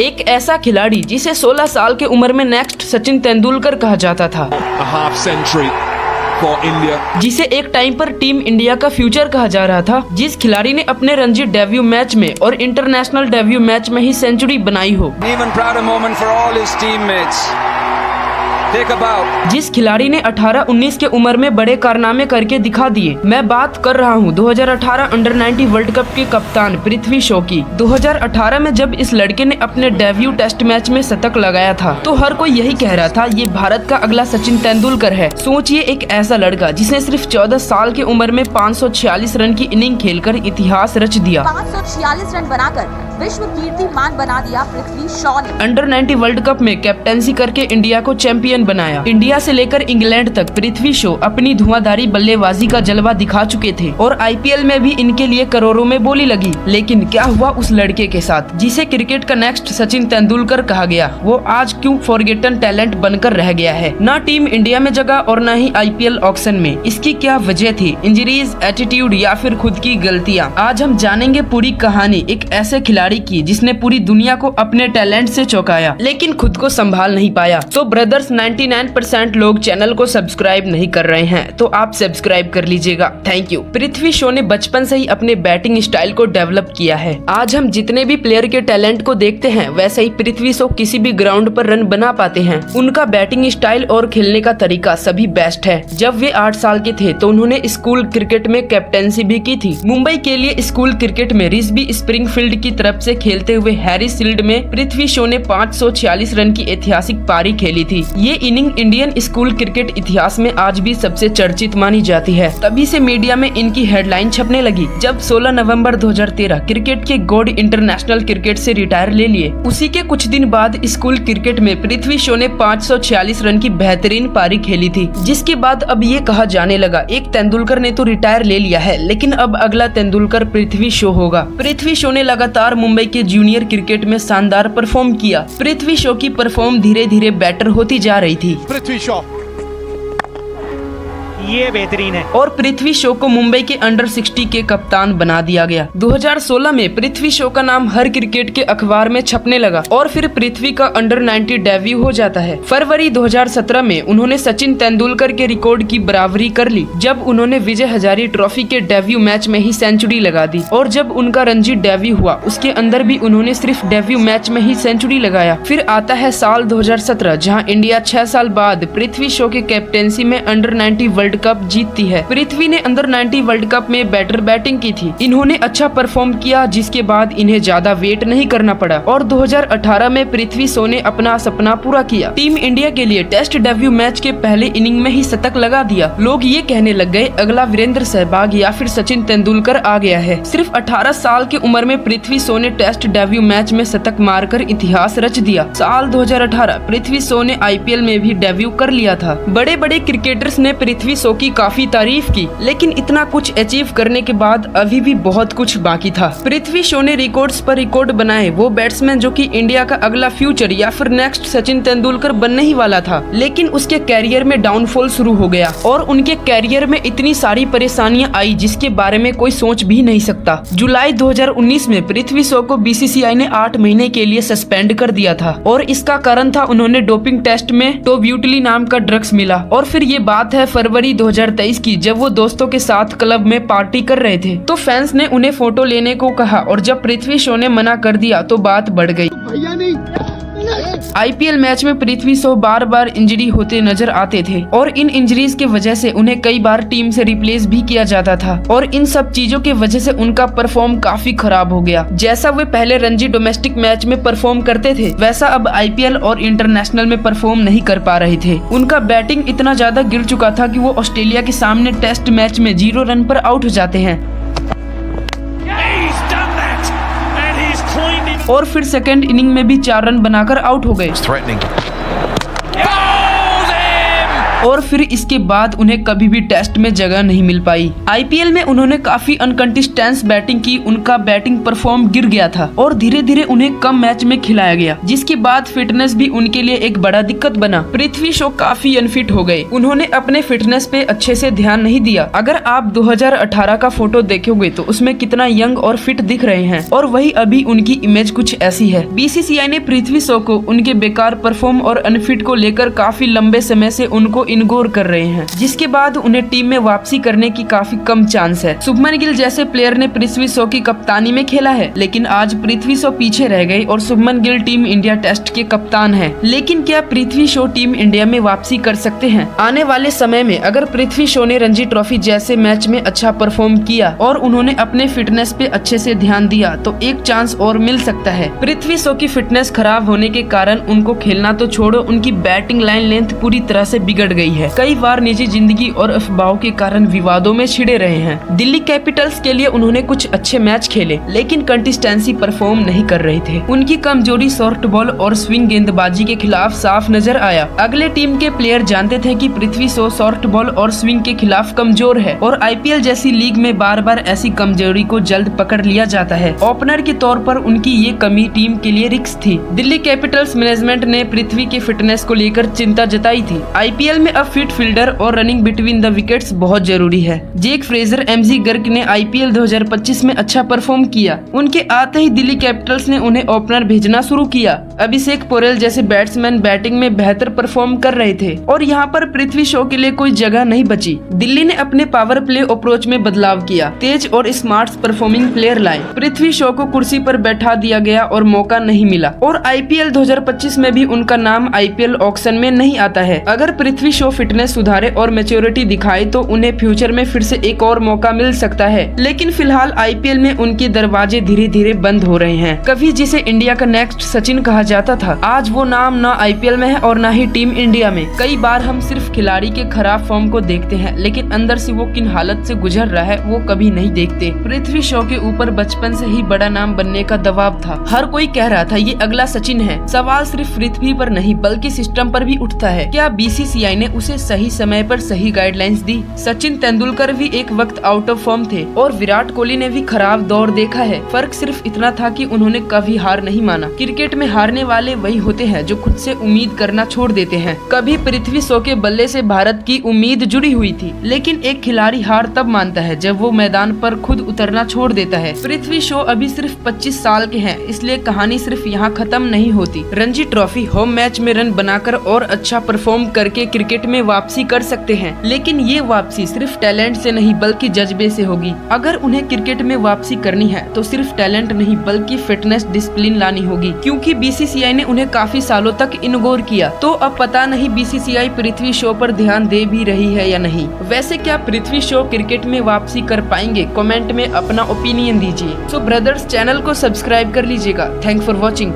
एक ऐसा खिलाड़ी जिसे 16 साल की उम्र में नेक्स्ट सचिन तेंदुलकर कहा जाता था, जिसे एक टाइम पर टीम इंडिया का फ्यूचर कहा जा रहा था, जिस खिलाड़ी ने अपने रणजी डेब्यू मैच में और इंटरनेशनल डेब्यू मैच में ही सेंचुरी बनाई हो, जिस खिलाड़ी ने 18-19 के उम्र में बड़े कारनामे करके दिखा दिए। मैं बात कर रहा हूँ 2018 अंडर 90 वर्ल्ड कप के कप्तान पृथ्वी शॉ की। 2018 में जब इस लड़के ने अपने डेब्यू टेस्ट मैच में शतक लगाया था तो हर कोई यही कह रहा था ये भारत का अगला सचिन तेंदुलकर है। सोचिए, एक ऐसा लड़का जिसने सिर्फ 14 साल की उम्र में 546 रन की इनिंग खेलकर इतिहास रच दिया। 546 रन बनाकर विश्व कीर्तिमान बना दिया पृथ्वी शॉ ने। अंडर 90 वर्ल्ड कप में कैप्टेंसी करके इंडिया को चैंपियन बनाया। इंडिया से लेकर इंग्लैंड तक पृथ्वी शॉ अपनी धुआंधारी बल्लेबाजी का जलवा दिखा चुके थे और आईपीएल में भी इनके लिए करोड़ों में बोली लगी। लेकिन क्या हुआ उस लड़के के साथ जिसे क्रिकेट का नेक्स्ट सचिन तेंदुलकर कहा गया? वो आज क्यों फॉरगेटन टैलेंट बनकर रह गया है? न टीम इंडिया में जगह और न ही आईपीएल ऑक्शन में। इसकी क्या वजह थी? इंजरीज, एटीट्यूड या फिर खुद की गलतियाँ? आज हम जानेंगे पूरी कहानी एक ऐसे खिलाड़ी की जिसने पूरी दुनिया को अपने टैलेंट से चौंकाया लेकिन खुद को संभाल नहीं पाया। तो ब्रदर्स, 99% लोग चैनल को सब्सक्राइब नहीं कर रहे हैं, तो आप सब्सक्राइब कर लीजिएगा। Thank you. पृथ्वी शॉ ने बचपन से ही अपने बैटिंग स्टाइल को डेवलप किया है। आज हम जितने भी प्लेयर के टैलेंट को देखते हैं वैसे ही पृथ्वी शॉ किसी भी ग्राउंड पर रन बना पाते हैं। उनका बैटिंग स्टाइल और खेलने का तरीका सभी बेस्ट है। जब वे 8 साल के थे तो उन्होंने स्कूल क्रिकेट में कैप्टेंसी भी की थी। मुंबई के लिए स्कूल क्रिकेट में रिस्बी स्प्रिंगफील्ड की तरफ से खेलते हुए हैरिस फील्ड में पृथ्वी शॉ ने 546 रन की ऐतिहासिक पारी खेली थी। ये इनिंग इंडियन स्कूल क्रिकेट इतिहास में आज भी सबसे चर्चित मानी जाती है। तभी से मीडिया में इनकी हेडलाइन छपने लगी जब 16 नवंबर 2013 क्रिकेट के गॉड इंटरनेशनल क्रिकेट से रिटायर ले लिए। उसी के कुछ दिन बाद स्कूल क्रिकेट में पृथ्वी शॉ ने 546 रन की बेहतरीन पारी खेली थी, जिसके बाद अब ये कहा जाने लगा एक तेंदुलकर ने तो रिटायर ले लिया है लेकिन अब अगला तेंदुलकर पृथ्वी शॉ होगा। पृथ्वी शॉ ने लगातार मुंबई के जूनियर क्रिकेट में शानदार परफॉर्म किया। पृथ्वी शॉ की परफॉर्म धीरे धीरे बेटर होती जा रही थी। पृथ्वी शॉ ये बेहतरीन है और पृथ्वी शॉ को मुंबई के अंडर 60 के कप्तान बना दिया गया। 2016 में पृथ्वी शॉ का नाम हर क्रिकेट के अखबार में छपने लगा और फिर पृथ्वी का अंडर 90 डेब्यू हो जाता है। फरवरी 2017 में उन्होंने सचिन तेंदुलकर के रिकॉर्ड की बराबरी कर ली जब उन्होंने विजय हजारे ट्रॉफी के डेब्यू मैच में ही सेंचुरी लगा दी। और जब उनका रणजी डेब्यू हुआ उसके अंदर भी उन्होंने सिर्फ डेब्यू मैच में ही सेंचुरी लगाया। फिर आता है साल 2017 जहाँ इंडिया 6 साल बाद पृथ्वी शॉ के कैप्टेंसी में अंडर 90 वर्ल्ड कप जीतती है। पृथ्वी ने अंडर 90 वर्ल्ड कप में बेटर बैटिंग की थी। इन्होंने अच्छा परफॉर्म किया जिसके बाद इन्हें ज्यादा वेट नहीं करना पड़ा और 2018 में पृथ्वी शॉ ने अपना सपना पूरा किया। टीम इंडिया के लिए टेस्ट डेब्यू मैच के पहले इनिंग में ही शतक लगा दिया। लोग ये कहने लग गए अगला वीरेंद्र सहवाग या फिर सचिन तेंदुलकर आ गया है। सिर्फ 18 साल की उम्र में पृथ्वी शॉ ने टेस्ट डेब्यू मैच में शतक मारकर इतिहास रच दिया। साल 2018 पृथ्वी शॉ ने आईपीएल में भी डेब्यू कर लिया था। बड़े बड़े क्रिकेटर्स ने पृथ्वी शॉ की काफी तारीफ की लेकिन इतना कुछ अचीव करने के बाद अभी भी बहुत कुछ बाकी था। पृथ्वी शॉ ने रिकॉर्ड्स पर रिकॉर्ड बनाए। वो बैट्समैन जो कि इंडिया का अगला फ्यूचर या फिर नेक्स्ट सचिन तेंदुलकर बनने ही वाला था, लेकिन उसके कैरियर में डाउनफॉल शुरू हो गया और उनके कैरियर में इतनी सारी परेशानियां आई जिसके बारे में कोई सोच भी नहीं सकता। जुलाई 2019 में पृथ्वी शॉ को बीसीसीआई ने 8 महीने के लिए सस्पेंड कर दिया था और इसका कारण था उन्होंने डोपिंग टेस्ट में टोब्यूटली नाम का ड्रग्स मिला। और फिर ये बात है फरवरी 2023 की जब वो दोस्तों के साथ क्लब में पार्टी कर रहे थे तो फैंस ने उन्हें फोटो लेने को कहा और जब पृथ्वी शॉ ने मना कर दिया तो बात बढ़ गई। आईपीएल मैच में पृथ्वी शॉ बार बार इंजरी होते नजर आते थे और इन इंजरीज के वजह से उन्हें कई बार टीम से रिप्लेस भी किया जाता था और इन सब चीजों के वजह से उनका परफॉर्म काफी खराब हो गया। जैसा वे पहले रणजी डोमेस्टिक मैच में परफॉर्म करते थे वैसा अब आईपीएल और इंटरनेशनल में परफॉर्म नहीं कर पा रहे थे। उनका बैटिंग इतना ज्यादा गिर चुका था कि वो ऑस्ट्रेलिया के सामने टेस्ट मैच में 0 रन पर आउट हो जाते हैं और फिर सेकेंड इनिंग में भी 4 रन बनाकर आउट हो गए। और फिर इसके बाद उन्हें कभी भी टेस्ट में जगह नहीं मिल पाई। IPL में उन्होंने काफी अनकंसिस्टेंट बैटिंग की, उनका बैटिंग परफॉर्म गिर गया था और धीरे धीरे उन्हें कम मैच में खिलाया गया, जिसके बाद फिटनेस भी उनके लिए एक बड़ा दिक्कत बना। पृथ्वी शॉ काफी अनफिट हो गए, उन्होंने अपने फिटनेस पे अच्छे से ध्यान नहीं दिया। अगर आप 2018 का फोटो देखोगे तो उसमें कितना यंग और फिट दिख रहे हैं, और वही अभी उनकी इमेज कुछ ऐसी है। BCCI ने पृथ्वी शॉ को उनके बेकार परफॉर्म और अनफिट को लेकर काफी लंबे समय से उनको इग्नोर कर रहे हैं, जिसके बाद उन्हें टीम में वापसी करने की काफी कम चांस है। शुभमन गिल जैसे प्लेयर ने पृथ्वी शॉ की कप्तानी में खेला है, लेकिन आज पृथ्वी शॉ पीछे रह गए और Shubman Gill team India test के कप्तान है। लेकिन क्या पृथ्वी शॉ टीम इंडिया में वापसी कर सकते हैं? आने वाले समय में अगर पृथ्वी शॉ ने रणजी ट्रॉफी जैसे मैच में अच्छा परफॉर्म किया और उन्होंने अपने फिटनेस पे अच्छे से ध्यान दिया तो एक चांस और मिल सकता है। पृथ्वी शॉ की फिटनेस खराब होने के कारण उनको खेलना तो छोड़ो, उनकी बैटिंग लाइन लेंथ पूरी तरह से बिगड़ गई है। कई बार निजी जिंदगी और अफवाहों के कारण विवादों में छिड़े रहे हैं। दिल्ली कैपिटल्स के लिए उन्होंने कुछ अच्छे मैच खेले, लेकिन कंसिस्टेंसी परफॉर्म नहीं कर रहे थे। उनकी कमजोरी शॉर्ट बॉल और स्विंग गेंदबाजी के खिलाफ साफ नजर आया। अगले टीम के प्लेयर जानते थे कि पृथ्वी शॉ शॉर्ट बॉल और स्विंग के खिलाफ कमजोर है और IPL जैसी लीग में बार बार ऐसी कमजोरी को जल्द पकड़ लिया जाता है। ओपनर के तौर पर उनकी ये कमी टीम के लिए रिस्क थी। दिल्ली कैपिटल्स मैनेजमेंट ने पृथ्वी के फिटनेस को लेकर चिंता जताई थी। IPL में अब फिट फील्डर और रनिंग बिटवीन द विकेट्स बहुत जरूरी है। जेक फ्रेजर, MG गर्ग ने IPL 2025 में अच्छा परफॉर्म किया। उनके आते ही दिल्ली कैपिटल्स ने उन्हें ओपनर भेजना शुरू किया। अभिषेक पोरेल जैसे बैट्समैन बैटिंग में बेहतर परफॉर्म कर रहे थे और यहाँ पर पृथ्वी शॉ के लिए कोई जगह नहीं बची। दिल्ली ने अपने पावर प्ले अप्रोच में बदलाव किया, तेज और स्मार्ट परफॉर्मिंग प्लेयर लाए। पृथ्वी शॉ को कुर्सी पर बैठा दिया गया और मौका नहीं मिला और IPL 2025 में भी उनका नाम IPL ऑक्शन में नहीं आता है। अगर पृथ्वी शॉ फिटनेस सुधारे और मैच्योरिटी दिखाए तो उन्हें फ्यूचर में फिर से एक और मौका मिल सकता है, लेकिन फिलहाल IPL में उनके दरवाजे धीरे धीरे बंद हो रहे हैं। कभी जिसे इंडिया का नेक्स्ट सचिन कहा जाता था, आज वो नाम ना IPL में है और ना ही टीम इंडिया में। कई बार हम सिर्फ खिलाड़ी के खराब फॉर्म को देखते हैं, लेकिन अंदर से वो किन हालत से गुजर रहा है वो कभी नहीं देखते। पृथ्वी शॉ के ऊपर बचपन से ही बड़ा नाम बनने का दबाव था। हर कोई कह रहा था ये अगला सचिन है। सवाल सिर्फ पृथ्वी पर नहीं बल्कि सिस्टम पर भी उठता है। क्या BCCI ने उसे सही समय पर सही गाइडलाइंस दी? सचिन तेंदुलकर भी एक वक्त आउट ऑफ फॉर्म थे और विराट कोहली ने भी खराब दौर देखा है। फर्क सिर्फ इतना था कि उन्होंने कभी हार नहीं माना। क्रिकेट में हारने वाले वही होते हैं जो खुद से उम्मीद करना छोड़ देते हैं। कभी पृथ्वी शॉ के बल्ले से भारत की उम्मीद जुड़ी हुई थी, लेकिन एक खिलाड़ी हार तब मानता है जब वो मैदान पर खुद उतरना छोड़ देता है। पृथ्वी शॉ अभी सिर्फ 25 साल के हैं, इसलिए कहानी सिर्फ यहाँ खत्म नहीं होती। रणजी ट्रॉफी होम मैच में रन बनाकर और अच्छा परफॉर्म करके क्रिकेट में वापसी कर सकते हैं, लेकिन ये वापसी सिर्फ टैलेंट से नहीं बल्कि जज्बे से होगी। अगर उन्हें क्रिकेट में वापसी करनी है तो सिर्फ टैलेंट नहीं बल्कि फिटनेस डिसिप्लिन लानी होगी, क्योंकि BCCI ने उन्हें काफी सालों तक इग्नोर किया। तो अब पता नहीं BCCI पृथ्वी शॉ पर ध्यान दे भी रही है या नहीं। वैसे क्या पृथ्वी शॉ क्रिकेट में वापसी कर पाएंगे? कमेंट में अपना ओपिनियन दीजिए। सो ब्रदर्स, चैनल को सब्सक्राइब कर लीजिएगा। Thanks for watching.